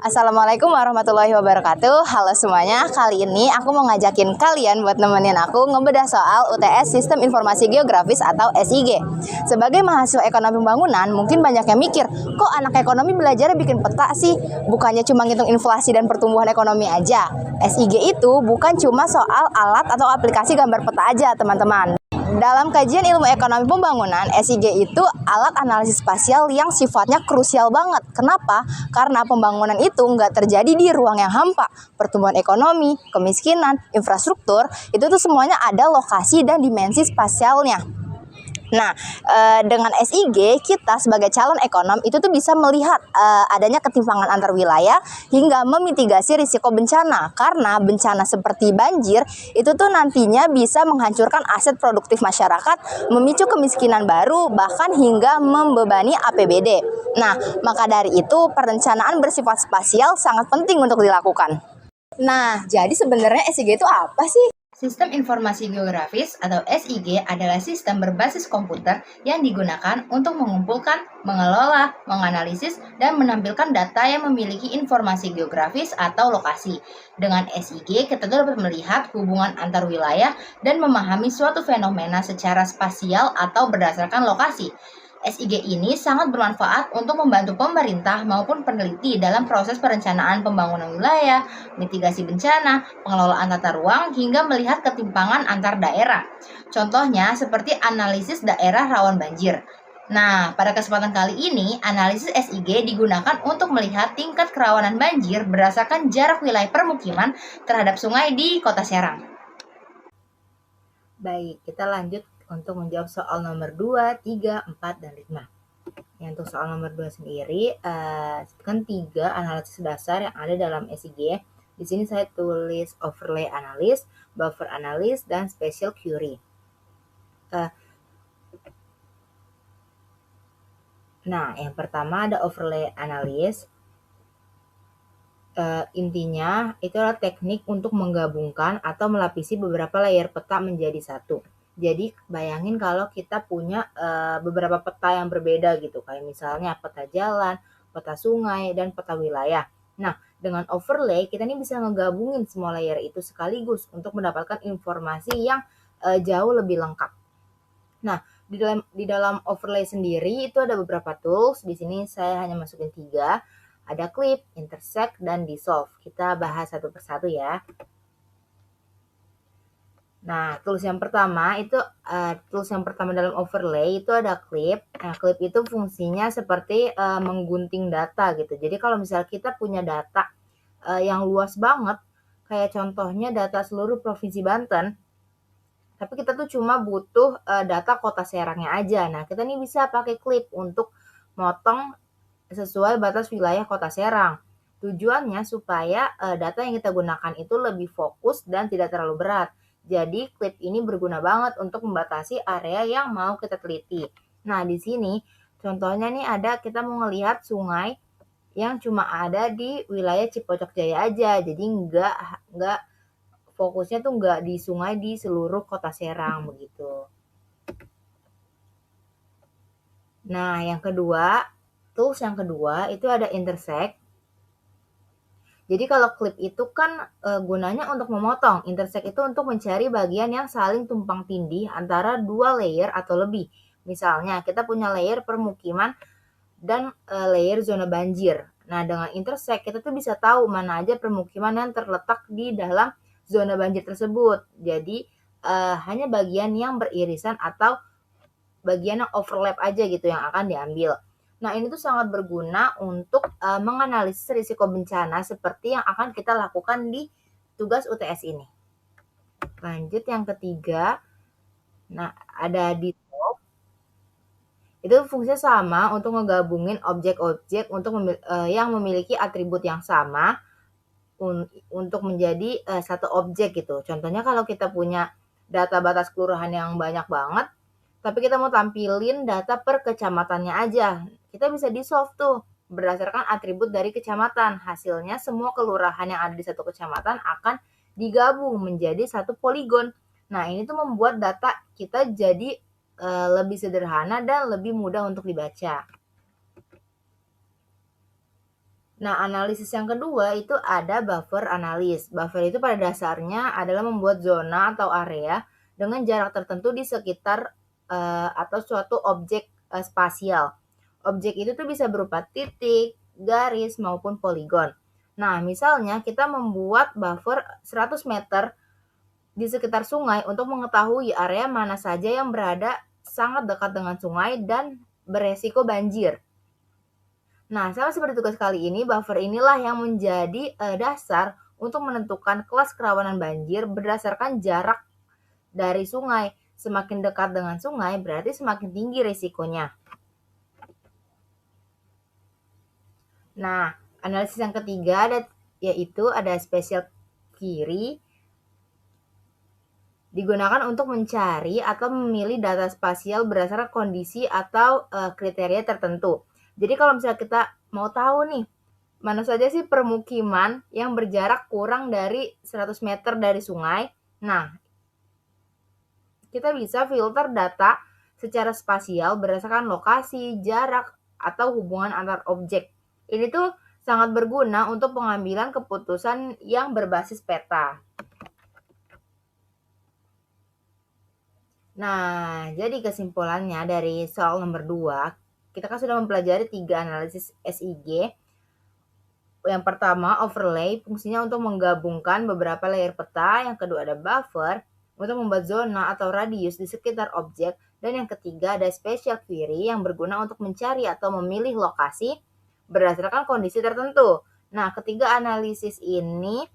Assalamualaikum warahmatullahi wabarakatuh. Halo semuanya, kali ini aku mau ngajakin kalian buat nemenin aku ngebedah soal UTS Sistem Informasi Geografis atau SIG. Sebagai mahasiswa ekonomi pembangunan, mungkin banyak yang mikir, kok anak ekonomi belajar bikin peta sih? Bukannya cuma ngitung inflasi dan pertumbuhan ekonomi aja. SIG itu bukan cuma soal alat atau aplikasi gambar peta aja, teman-teman. Dalam kajian ilmu ekonomi pembangunan, SIG itu alat analisis spasial yang sifatnya krusial banget. Kenapa? Karena pembangunan itu nggak terjadi di ruang yang hampa. Pertumbuhan ekonomi, kemiskinan, infrastruktur, itu tuh semuanya ada lokasi dan dimensi spasialnya. Nah, dengan SIG kita sebagai calon ekonom itu tuh bisa melihat adanya ketimpangan antar wilayah hingga memitigasi risiko bencana. Karena bencana seperti banjir itu tuh nantinya bisa menghancurkan aset produktif masyarakat, memicu kemiskinan baru, bahkan hingga membebani APBD. Nah, maka dari itu perencanaan bersifat spasial sangat penting untuk dilakukan. Nah, jadi sebenarnya SIG itu apa sih? Sistem Informasi Geografis atau SIG adalah sistem berbasis komputer yang digunakan untuk mengumpulkan, mengelola, menganalisis, dan menampilkan data yang memiliki informasi geografis atau lokasi. Dengan SIG, kita dapat melihat hubungan antar wilayah dan memahami suatu fenomena secara spasial atau berdasarkan lokasi. SIG ini sangat bermanfaat untuk membantu pemerintah maupun peneliti dalam proses perencanaan pembangunan wilayah, mitigasi bencana, pengelolaan tata ruang, hingga melihat ketimpangan antar daerah. Contohnya seperti analisis daerah rawan banjir. Nah, pada kesempatan kali ini, analisis SIG digunakan untuk melihat tingkat kerawanan banjir berdasarkan jarak wilayah permukiman terhadap sungai di Kota Serang. Baik, kita lanjut untuk menjawab soal nomor 2, 3, 4, dan 5. Untuk soal nomor 2 sendiri, sebutkan 3 analisis dasar yang ada dalam SIG. Di sini saya tulis overlay analysis, buffer analysis, dan special query. Nah, yang pertama ada overlay analysis. Intinya itu adalah teknik untuk menggabungkan atau melapisi beberapa layer peta menjadi satu. Jadi bayangin kalau kita punya beberapa peta yang berbeda gitu, kayak misalnya peta jalan, peta sungai, dan peta wilayah. Nah, dengan overlay kita ini bisa ngegabungin semua layer itu sekaligus untuk mendapatkan informasi yang jauh lebih lengkap. Nah, di dalam overlay sendiri itu ada beberapa tools. Di sini saya hanya masukin 3. Ada clip, intersect, dan dissolve. Kita bahas satu persatu ya. Nah, tools yang pertama dalam overlay itu ada clip. Nah, clip itu fungsinya seperti menggunting data gitu. Jadi kalau misalnya kita punya data yang luas banget, kayak contohnya data seluruh Provinsi Banten, tapi kita tuh cuma butuh data Kota Serangnya aja. Nah, kita nih bisa pakai clip untuk motong sesuai batas wilayah Kota Serang. Tujuannya supaya data yang kita gunakan itu lebih fokus dan tidak terlalu berat. Jadi clip ini berguna banget untuk membatasi area yang mau kita teliti. Nah, di sini contohnya nih kita mau ngelihat sungai yang cuma ada di wilayah Cipocok Jaya aja. Jadi nggak fokusnya tuh nggak di sungai di seluruh Kota Serang begitu. Nah, tools yang kedua itu ada intersect. Jadi kalau clip itu kan gunanya untuk memotong, intersect itu untuk mencari bagian yang saling tumpang tindih antara 2 layer atau lebih. Misalnya kita punya layer permukiman dan layer zona banjir. Nah, dengan intersect kita tuh bisa tahu mana aja permukiman yang terletak di dalam zona banjir tersebut. Jadi hanya bagian yang beririsan atau bagian yang overlap aja gitu yang akan diambil. Nah, ini tuh sangat berguna untuk menganalisis risiko bencana seperti yang akan kita lakukan di tugas UTS ini. Lanjut yang ketiga. Nah, ada dissolve. Itu fungsinya sama untuk ngegabungin objek-objek yang memiliki atribut yang sama untuk menjadi satu objek gitu. Contohnya kalau kita punya data batas kelurahan yang banyak banget, tapi kita mau tampilin data per kecamatannya aja. Kita bisa di-solve tuh berdasarkan atribut dari kecamatan. Hasilnya semua kelurahan yang ada di satu kecamatan akan digabung menjadi satu poligon. Nah, ini tuh membuat data kita jadi lebih sederhana dan lebih mudah untuk dibaca. Nah, analisis yang kedua itu ada buffer analis. Buffer itu pada dasarnya adalah membuat zona atau area dengan jarak tertentu di sekitar atau suatu objek spasial. Objek itu tuh bisa berupa titik, garis, maupun poligon. Nah, misalnya kita membuat buffer 100 meter di sekitar sungai untuk mengetahui area mana saja yang berada sangat dekat dengan sungai dan beresiko banjir. Nah, sama seperti tugas kali ini, buffer inilah yang menjadi dasar untuk menentukan kelas kerawanan banjir berdasarkan jarak dari sungai. Semakin dekat dengan sungai berarti semakin tinggi risikonya. Nah, analisis yang ketiga yaitu ada special query digunakan untuk mencari atau memilih data spasial berdasarkan kondisi atau kriteria tertentu. Jadi kalau misalnya kita mau tahu nih, mana saja sih permukiman yang berjarak kurang dari 100 meter dari sungai. Nah, kita bisa filter data secara spasial berdasarkan lokasi, jarak, atau hubungan antar objek. Ini tuh sangat berguna untuk pengambilan keputusan yang berbasis peta. Nah, jadi kesimpulannya dari soal nomor 2, kita kan sudah mempelajari 3 analisis SIG. Yang pertama, overlay, fungsinya untuk menggabungkan beberapa layer peta. Yang kedua ada buffer, untuk membuat zona atau radius di sekitar objek. Dan yang ketiga ada special query yang berguna untuk mencari atau memilih lokasi berdasarkan kondisi tertentu. Nah, ketiga analisis ini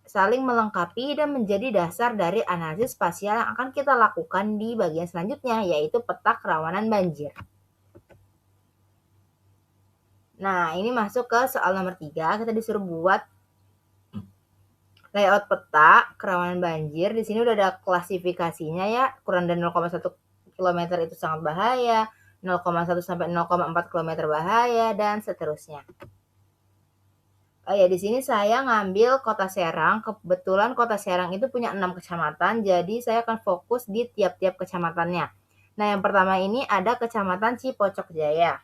saling melengkapi dan menjadi dasar dari analisis spasial yang akan kita lakukan di bagian selanjutnya, yaitu peta kerawanan banjir. Nah, ini masuk ke soal nomor 3, kita disuruh buat layout peta kerawanan banjir. Di sini udah ada klasifikasinya ya, kurang dari 0,1 km itu sangat bahaya, 0,1 sampai 0,4 km bahaya, dan seterusnya. Oh ya, di sini saya ngambil Kota Serang. Kebetulan Kota Serang itu punya 6 kecamatan, jadi saya akan fokus di tiap-tiap kecamatannya. Nah, yang pertama ini ada Kecamatan Cipocok Jaya.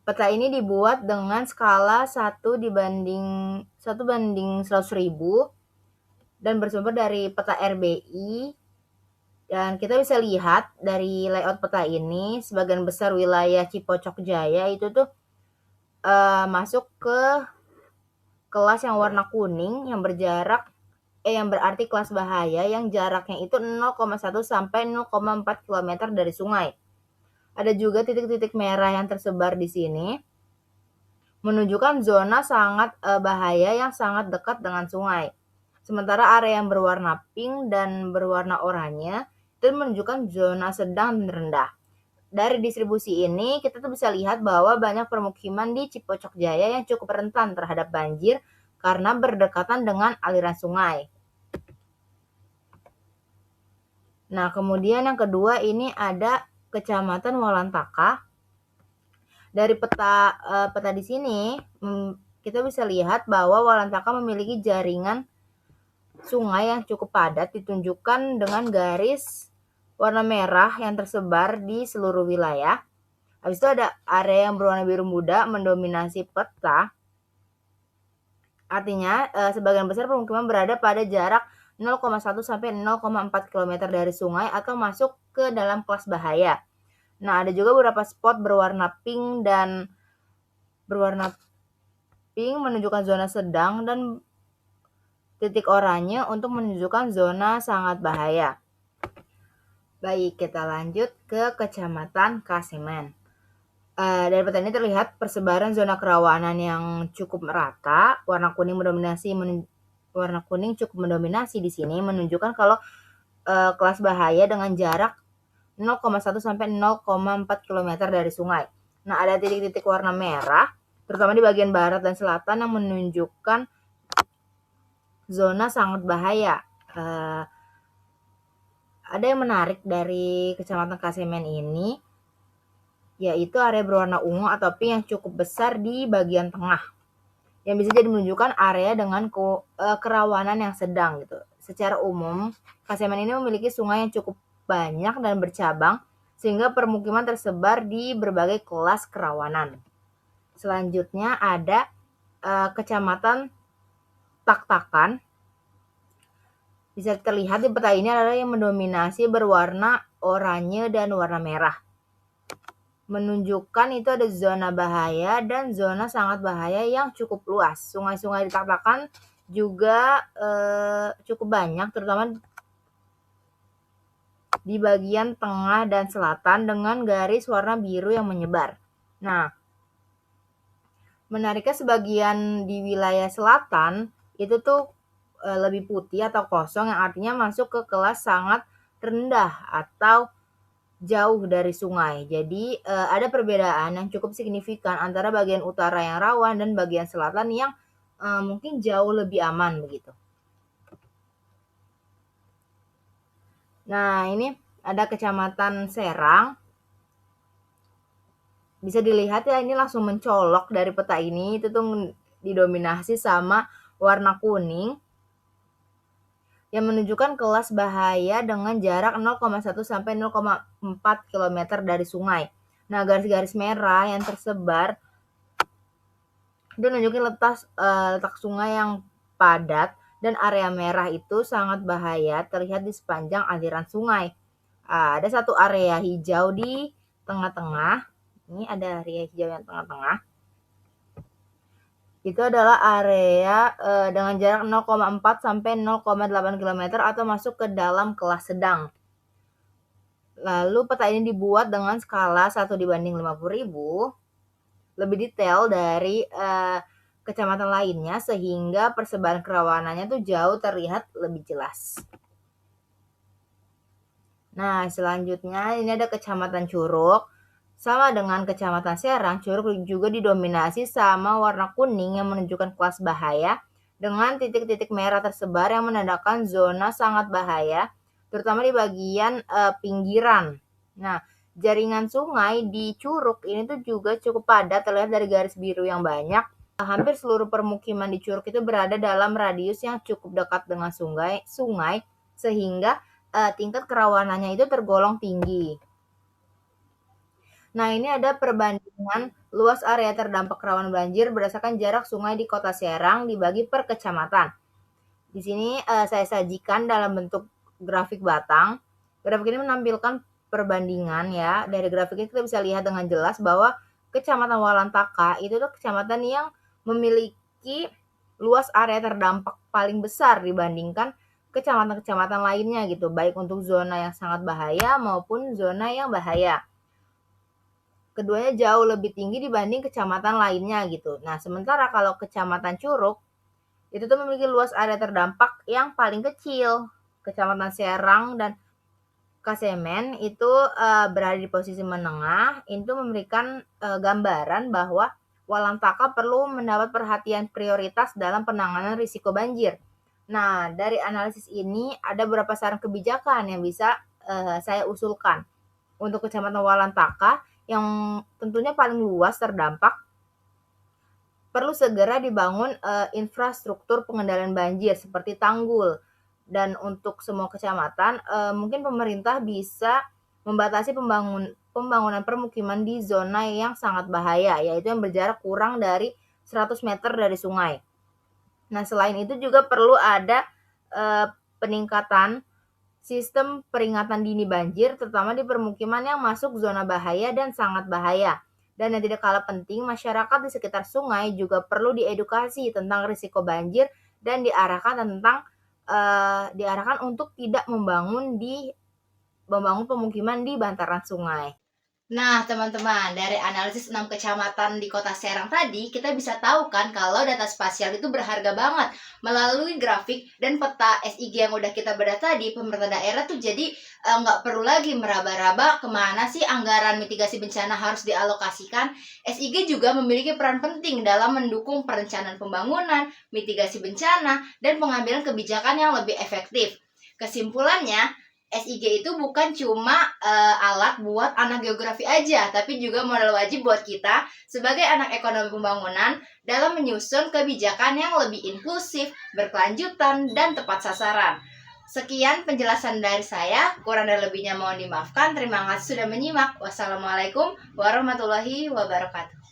Peta ini dibuat dengan skala 1:100.000 dan bersumber dari peta RBI. Dan kita bisa lihat dari layout peta ini, sebagian besar wilayah Cipocok Jaya itu tuh masuk ke kelas yang warna kuning yang yang berarti kelas bahaya, yang jaraknya itu 0,1 sampai 0,4 km dari sungai. Ada juga titik-titik merah yang tersebar di sini menunjukkan zona sangat bahaya yang sangat dekat dengan sungai. Sementara area yang berwarna pink dan berwarna oranye itu menunjukkan zona sedang dan rendah. Dari distribusi ini kita tuh bisa lihat bahwa banyak permukiman di Cipocok Jaya yang cukup rentan terhadap banjir karena berdekatan dengan aliran sungai. Nah, kemudian yang kedua ini ada Kecamatan Walantaka. Dari peta di sini kita bisa lihat bahwa Walantaka memiliki jaringan sungai yang cukup padat, ditunjukkan dengan garis warna merah yang tersebar di seluruh wilayah. Habis itu ada area yang berwarna biru muda mendominasi peta. Artinya sebagian besar permukiman berada pada jarak 0,1 sampai 0,4 km dari sungai atau masuk ke dalam kelas bahaya. Nah, ada juga beberapa spot berwarna pink menunjukkan zona sedang dan titik oranye untuk menunjukkan zona sangat bahaya. Baik, kita lanjut ke Kecamatan Kasemen. Dari peta ini terlihat persebaran zona kerawanan yang cukup merata. Warna kuning cukup mendominasi di sini, menunjukkan kalau kelas bahaya dengan jarak 0,1 sampai 0,4 km dari sungai. Nah, ada titik-titik warna merah, terutama di bagian barat dan selatan yang menunjukkan zona sangat bahaya. Ada yang menarik dari Kecamatan Kasemen ini, yaitu area berwarna ungu atau pink yang cukup besar di bagian tengah, yang bisa jadi menunjukkan area dengan kerawanan yang sedang gitu. Secara umum, Kasemen ini memiliki sungai yang cukup banyak dan bercabang, sehingga permukiman tersebar di berbagai kelas kerawanan. Selanjutnya ada Kecamatan Tak-Takan. Bisa terlihat di peta ini adalah yang mendominasi berwarna oranye dan warna merah. Menunjukkan itu ada zona bahaya dan zona sangat bahaya yang cukup luas. Sungai-sungai di Tak-Takan juga cukup banyak, terutama di bagian tengah dan selatan dengan garis warna biru yang menyebar. Nah, menariknya sebagian di wilayah selatan itu tuh lebih putih atau kosong, yang artinya masuk ke kelas sangat rendah atau jauh dari sungai. Jadi ada perbedaan yang cukup signifikan antara bagian utara yang rawan dan bagian selatan yang mungkin jauh lebih aman begitu. Nah, ini ada Kecamatan Serang. Bisa dilihat ya, ini langsung mencolok dari peta ini, itu tuh didominasi sama warna kuning yang menunjukkan kelas bahaya dengan jarak 0,1 sampai 0,4 km dari sungai. Nah, garis-garis merah yang tersebar itu nunjukin letak sungai yang padat, dan area merah itu sangat bahaya terlihat di sepanjang aliran sungai. Ada satu area hijau di tengah-tengah. Ini ada area hijau yang tengah-tengah. Itu adalah area dengan jarak 0,4 sampai 0,8 km atau masuk ke dalam kelas sedang. Lalu peta ini dibuat dengan skala 1:50.000, lebih detail dari kecamatan lainnya sehingga persebaran kerawanannya tuh jauh terlihat lebih jelas. Nah, selanjutnya ini ada Kecamatan Curug. Sama dengan Kecamatan Serang, Curug juga didominasi sama warna kuning yang menunjukkan kelas bahaya dengan titik-titik merah tersebar yang menandakan zona sangat bahaya, terutama di bagian pinggiran. Nah, jaringan sungai di Curug ini tuh juga cukup padat, terlihat dari garis biru yang banyak. Hampir seluruh permukiman di Curug itu berada dalam radius yang cukup dekat dengan sungai sehingga tingkat kerawanannya itu tergolong tinggi. Nah, ini ada perbandingan luas area terdampak rawan banjir berdasarkan jarak sungai di Kota Serang dibagi per kecamatan. Di sini saya sajikan dalam bentuk grafik batang. Grafik ini menampilkan perbandingan ya. Dari grafik ini kita bisa lihat dengan jelas bahwa Kecamatan Walantaka itu tuh kecamatan yang memiliki luas area terdampak paling besar dibandingkan kecamatan-kecamatan lainnya gitu, baik untuk zona yang sangat bahaya maupun zona yang bahaya. Keduanya jauh lebih tinggi dibanding kecamatan lainnya gitu. Nah, sementara kalau Kecamatan Curug itu tuh memiliki luas area terdampak yang paling kecil. Kecamatan Serang dan Kasemen itu berada di posisi menengah. Itu memberikan gambaran bahwa Walantaka perlu mendapat perhatian prioritas dalam penanganan risiko banjir. Nah, dari analisis ini ada beberapa saran kebijakan yang bisa saya usulkan. Untuk Kecamatan Walantaka yang tentunya paling luas terdampak, perlu segera dibangun infrastruktur pengendalian banjir seperti tanggul. Dan untuk semua kecamatan, mungkin pemerintah bisa membatasi pembangunan permukiman di zona yang sangat bahaya, yaitu yang berjarak kurang dari 100 meter dari sungai. Nah, selain itu juga perlu ada peningkatan sistem peringatan dini banjir, terutama di permukiman yang masuk zona bahaya dan sangat bahaya. Dan yang tidak kalah penting, masyarakat di sekitar sungai juga perlu diedukasi tentang risiko banjir dan diarahkan untuk tidak membangun pemukiman di bantaran sungai. Nah, teman-teman, dari analisis 6 kecamatan di Kota Serang tadi, kita bisa tahu kan kalau data spasial itu berharga banget. Melalui grafik dan peta SIG yang udah kita bedah tadi, pemerintah daerah tuh jadi nggak perlu lagi meraba-raba kemana sih anggaran mitigasi bencana harus dialokasikan. SIG juga memiliki peran penting dalam mendukung perencanaan pembangunan, mitigasi bencana, dan pengambilan kebijakan yang lebih efektif. Kesimpulannya, SIG itu bukan cuma alat buat anak geografi aja, tapi juga modal wajib buat kita sebagai anak ekonomi pembangunan dalam menyusun kebijakan yang lebih inklusif, berkelanjutan, dan tepat sasaran. Sekian penjelasan dari saya, kurang dan lebihnya mohon dimaafkan. Terima kasih sudah menyimak. Wassalamualaikum warahmatullahi wabarakatuh.